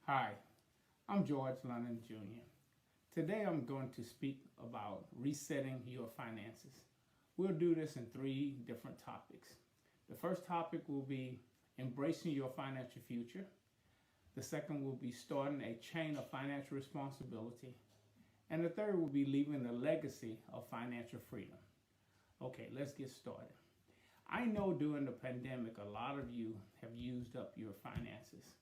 Hi, I'm George Lunnon Jr. Today I'm going to speak about resetting your finances. We'll do this in three different topics. The first topic will be embracing your financial future. The second will be starting a chain of financial responsibility. And the third will be leaving a legacy of financial freedom. Okay, let's get started. I know during the pandemic, a lot of you have used up your finances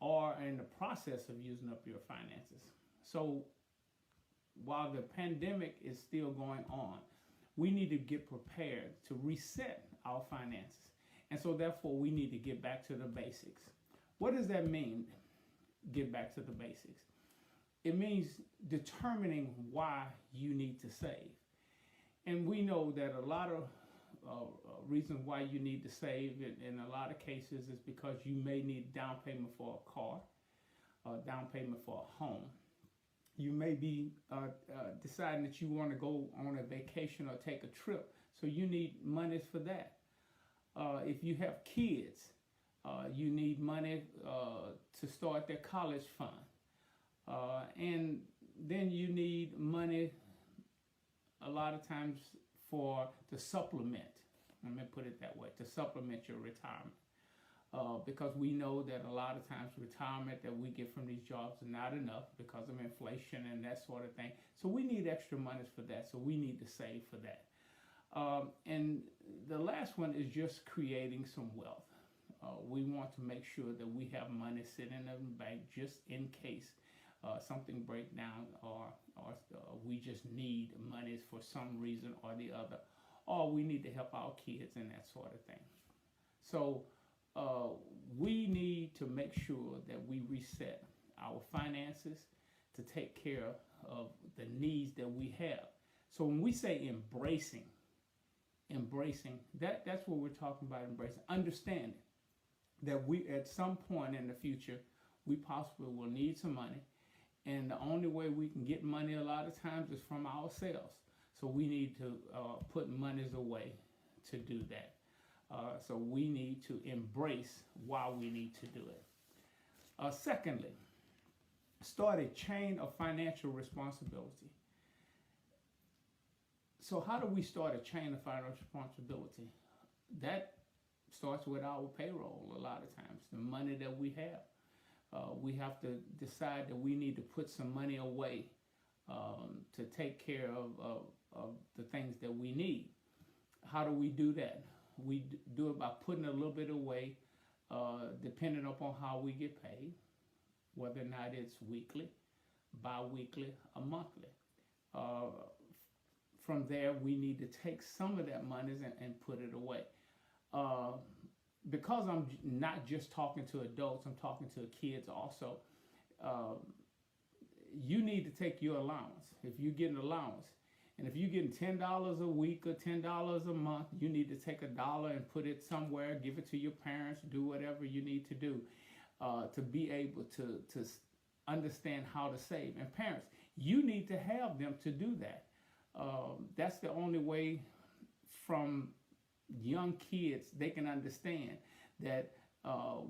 or are in the process of using up your finances. So while the pandemic is still going on, we need to get prepared to reset our finances. And so therefore we need to get back to the basics. What does that mean, get back to the basics? It means determining why you need to save. And we know that a lot of reasons why you need to save in a lot of cases is because you may need down payment for a car, down payment for a home. You may be deciding that you want to go on a vacation or take a trip, so you need money for that. If you have kids, you need money to start their college fund. And then you need money a lot of times to supplement, let me put it that way, to supplement your retirement. Because we know that a lot of times retirement that we get from these jobs is not enough because of inflation and that sort of thing. So we need extra monies for that, so we need to save for that. And the last one is just creating some wealth. We want to make sure that we have money sitting in the bank just in case something breaks down or we just need monies for some reason or the other, or we need to help our kids and that sort of thing. So we need to make sure that we reset our finances to take care of the needs that we have. So when we say embracing, that's what we're talking about, embracing, understanding that we at some point in the future we possibly will need some money. And the only way we can get money a lot of times is from ourselves. So we need to put monies away to do that. So we need to embrace why we need to do it. Secondly, start a chain of financial responsibility. So how do we start a chain of financial responsibility? That starts with our payroll a lot of times, the money that we have. We have to decide that we need to put some money away to take care of the things that we need. How do we do that? We do it by putting a little bit away, depending upon how we get paid, whether or not it's weekly, bi-weekly, or monthly. From there, we need to take some of that money and put it away. Because I'm not just talking to adults, I'm talking to kids also. You need to take your allowance. If you get an allowance, and if you're getting $10 a week or $10 a month, you need to take $1 and put it somewhere, give it to your parents, do whatever you need to do to be able to understand how to save. And parents, you need to have them to do that. That's the only way from young kids, they can understand that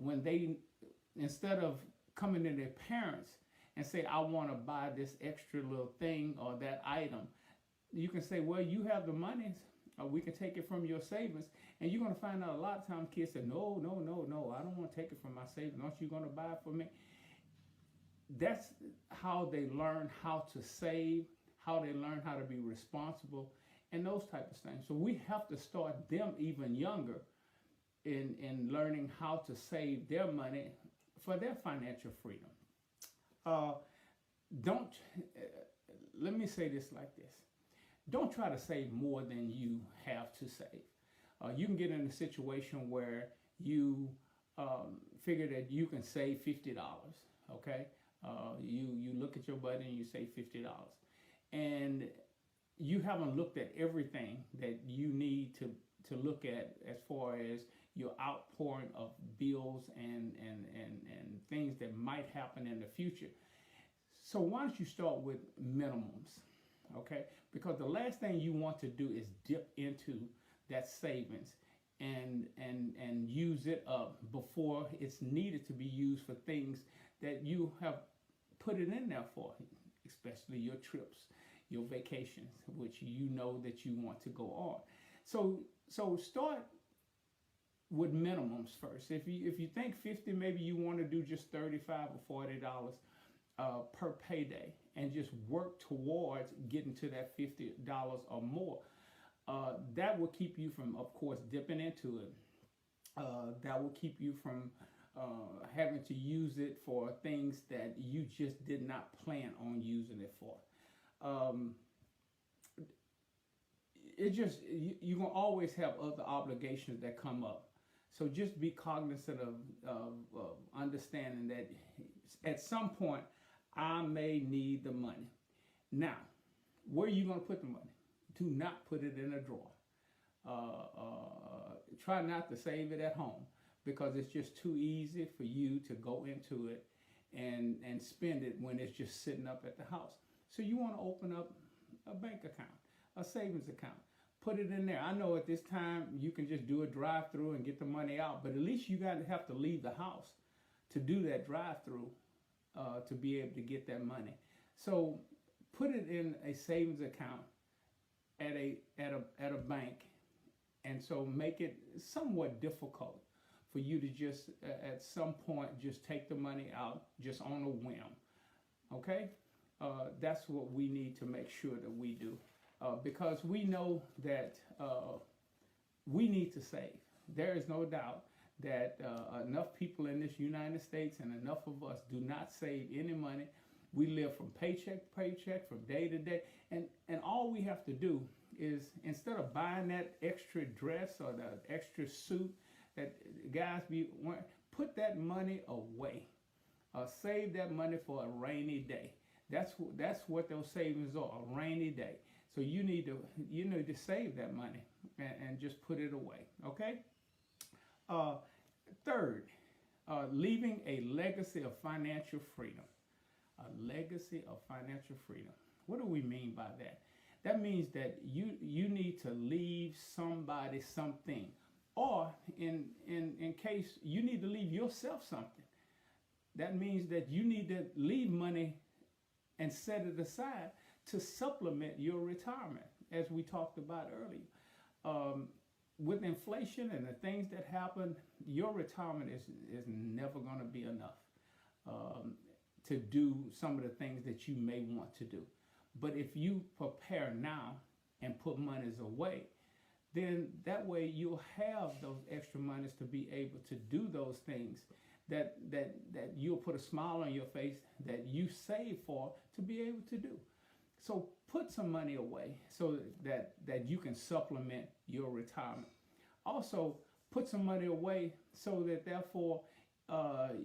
when they, instead of coming to their parents and say, I want to buy this extra little thing or that item, you can say, well, you have the money, we can take it from your savings. And you're going to find out a lot of times kids say, no, I don't want to take it from my savings. Aren't you going to buy it for me? That's how they learn how to save, how they learn how to be responsible, and those type of things. So we have to start them even younger in learning how to save their money for their financial freedom. Let me say this like this. Don't try to save more than you have to save. You can get in a situation where you figure that you can save $50, okay? You look at your budget and you save $50. And you haven't looked at everything that you need to look at as far as your outpouring of bills and things that might happen in the future. So why don't you start with minimums, okay? Because the last thing you want to do is dip into that savings and use it up before it's needed to be used for things that you have put it in there for, especially your trips, your vacations, which you know that you want to go on. So start with minimums first. If you think 50, maybe you want to do just 35 or $40 per payday, and just work towards getting to that $50 or more. That will keep you from, of course, dipping into it. That will keep you from having to use it for things that you just did not plan on using it for. You're going to always have other obligations that come up. So just be cognizant of understanding that at some point I may need the money. Now, where are you going to put the money? Do not put it in a drawer. Try not to save it at home, because it's just too easy for you to go into it and spend it when it's just sitting up at the house. So you want to open up a bank account, a savings account. Put it in there. I know at this time you can just do a drive-through and get the money out, but at least you got to have to leave the house to do that drive-through to be able to get that money. So put it in a savings account at a bank, and so make it somewhat difficult for you to just at some point just take the money out just on a whim. Okay, that's what we need to make sure that we do, because we know that we need to save. There is no doubt that enough people in this United States and enough of us do not save any money. We live from paycheck to paycheck, from day to day, and all we have to do is, instead of buying that extra dress or that extra suit that guys be wearing, put that money away. Save that money for a rainy day. That's what those savings are, a rainy day. So you need to save that money and just put it away. Okay. Third, leaving a legacy of financial freedom. A legacy of financial freedom. What do we mean by that? That means that you need to leave somebody something, or in case you need to leave yourself something. That means that you need to leave money and set it aside to supplement your retirement, as we talked about earlier. With inflation and the things that happen, your retirement is never going to be enough to do some of the things that you may want to do. But if you prepare now and put monies away, then that way you'll have those extra monies to be able to do those things that you'll put a smile on your face that you save for to be able to do. So put some money away so that you can supplement your retirement. Also, put some money away so that therefore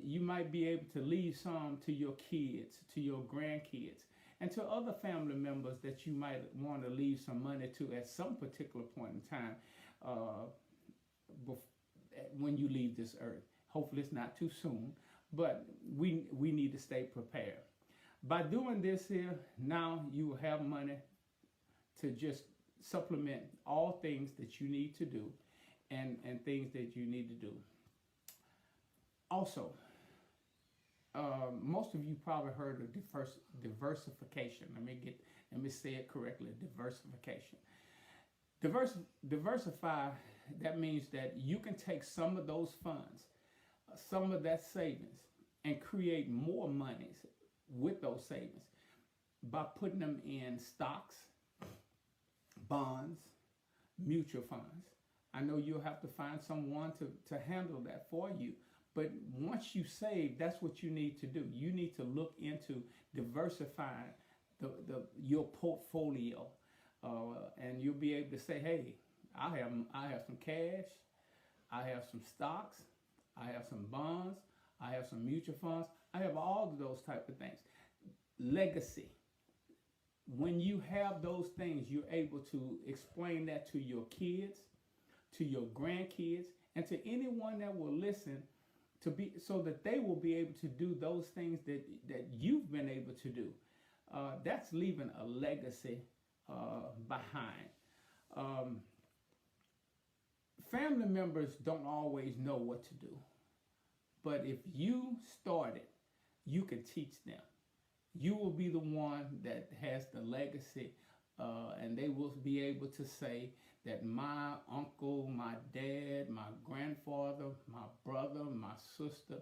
you might be able to leave some to your kids, to your grandkids, and to other family members that you might want to leave some money to at some particular point in time when you leave this earth. Hopefully it's not too soon, but we need to stay prepared. By doing this here, now you will have money to just supplement all things that you need to do and things that you need to do. Also, most of you probably heard of diversification. Let me say it correctly, diversification. Diversify, that means that you can take some of those funds, some of that savings, and create more monies with those savings by putting them in stocks, bonds, mutual funds. I know you'll have to find someone to handle that for you. But once you save, that's what you need to do. You need to look into diversifying your portfolio, and you'll be able to say, "Hey, I have some cash, I have some stocks, I have some bonds, I have some mutual funds, I have all of those type of things." Legacy. When you have those things, you're able to explain that to your kids, to your grandkids, and to anyone that will listen, so that they will be able to do those things that you've been able to do. That's leaving a legacy behind. Family members don't always know what to do, but if you start it, you can teach them. You will be the one that has the legacy, and they will be able to say that my uncle, my dad, my grandfather, my brother, my sister,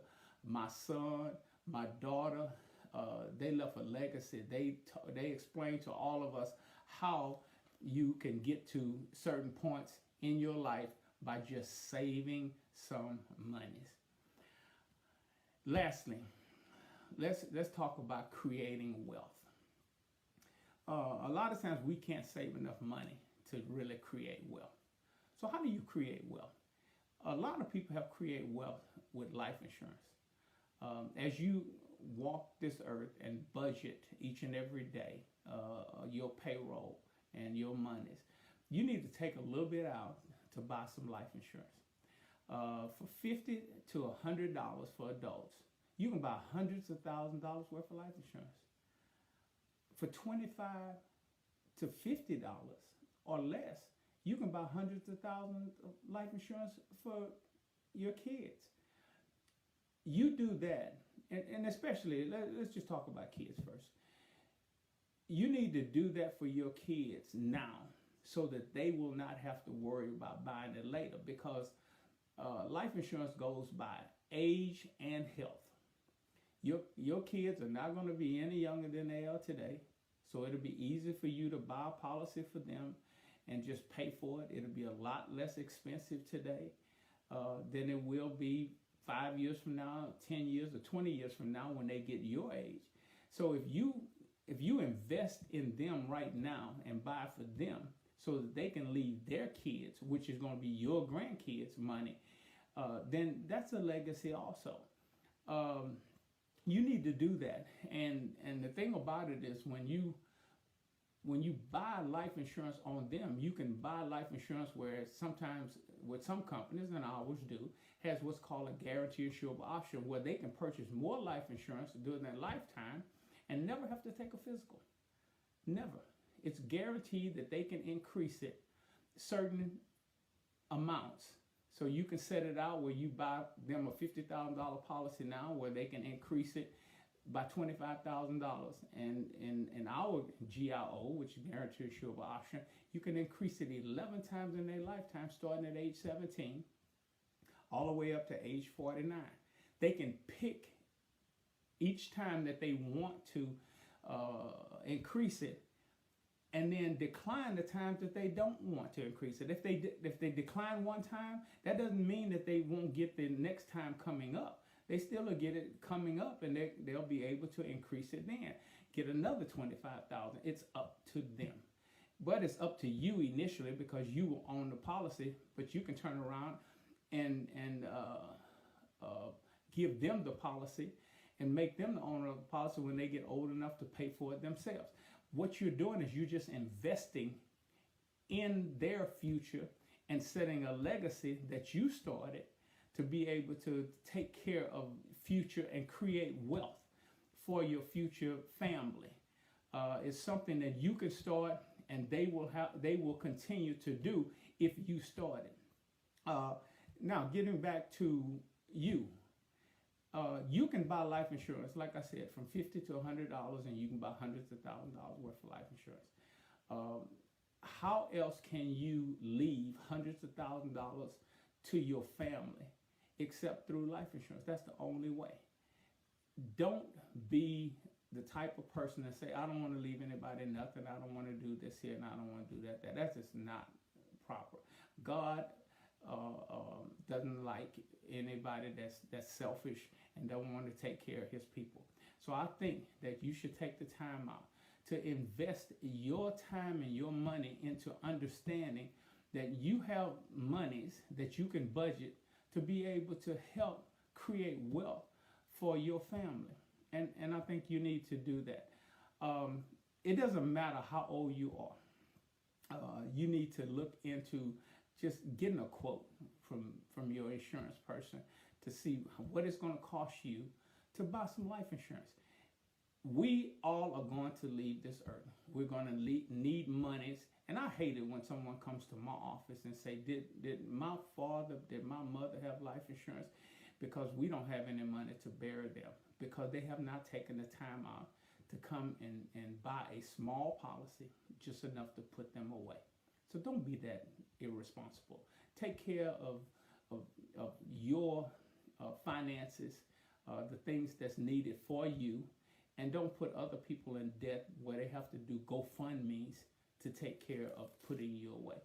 my son, my daughter, they left a legacy. They explained to all of us how you can get to certain points in your life by just saving some monies. Lastly, let's talk about creating wealth. A lot of times we can't save enough money to really create wealth. So how do you create wealth? A lot of people have created wealth with life insurance. As you walk this earth and budget each and every day your payroll and your monies, you need to take a little bit out to buy some life insurance. For $50 to $100 for adults, you can buy hundreds of thousands of dollars worth of life insurance. For $25 to $50 or less, you can buy hundreds of thousands of life insurance for your kids. You do that, and especially, let's just talk about kids first. You need to do that for your kids now so that they will not have to worry about buying it later, because life insurance goes by age and health. Your kids are not going to be any younger than they are today, so it'll be easy for you to buy a policy for them and just pay for it. It'll be a lot less expensive today than it will be 5 years from now, 10 years, or 20 years from now when they get your age. So if you invest in them right now and buy for them so that they can leave their kids, which is going to be your grandkids' money, then that's a legacy also. You need to do that. And the thing about it is when you buy life insurance on them, you can buy life insurance where sometimes with some companies, and ours do, has what's called a guarantee insurable option, where they can purchase more life insurance during their lifetime and never have to take a physical. Never. It's guaranteed that they can increase it certain amounts. So you can set it out where you buy them a $50,000 policy now where they can increase it by $25,000. And in our GIO, which is guaranteed insurable option, you can increase it 11 times in their lifetime, starting at age 17, all the way up to age 49. They can pick each time that they want to increase it, and then decline the times that they don't want to increase it. If they decline one time, that doesn't mean that they won't get the next time coming up. They still will get it coming up, and they'll be able to increase it then. Get another $25,000. It's up to them. But it's up to you initially because you will own the policy, but you can turn around and give them the policy and make them the owner of the policy when they get old enough to pay for it themselves. What you're doing is you're just investing in their future and setting a legacy that you started to be able to take care of future and create wealth for your future family. It's something that you can start, and they will continue to do if you start it. Now, getting back to you. You can buy life insurance, like I said, from $50 to $100, and you can buy hundreds of thousands of dollars worth of life insurance. How else can you leave hundreds of thousands of dollars to your family except through life insurance? That's the only way. Don't be the type of person that say, I don't want to leave anybody nothing, I don't want to do this here, and I don't want to do that. That's just not proper. God doesn't like anybody that's selfish and don't want to take care of his people. So I think that you should take the time out to invest your time and your money into understanding that you have monies that you can budget to be able to help create wealth for your family. And I think you need to do that. It doesn't matter how old you are. You need to look into just getting a quote from your insurance person to see what it's going to cost you to buy some life insurance. We all are going to leave this earth. We're going to need monies. And I hate it when someone comes to my office and say, did my father, did my mother have life insurance? because we don't have any money to bury them, because they have not taken the time out to come and buy a small policy, just enough to put them away. So don't be that irresponsible. Take care of your finances, the things that's needed for you, and don't put other people in debt where they have to do GoFundMe's to take care of putting you away.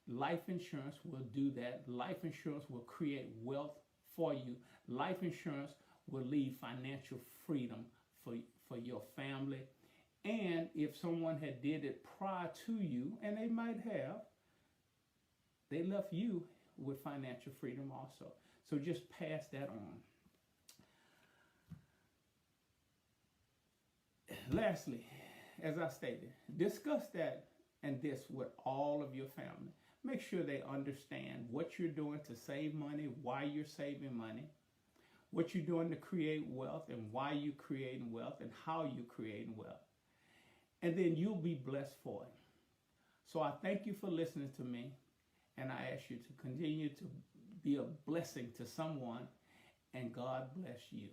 Life insurance will do that. Life insurance will create wealth for you. Life insurance will leave financial freedom for your family. And if someone had did it prior to you, and they might have, they left you with financial freedom also. So just pass that on. Lastly, as I stated, discuss that and this with all of your family. Make sure they understand what you're doing to save money, why you're saving money, what you're doing to create wealth, and why you're creating wealth, and how you're creating wealth. And then you'll be blessed for it. So I thank you for listening to me, and I ask you to continue to be a blessing to someone, and God bless you.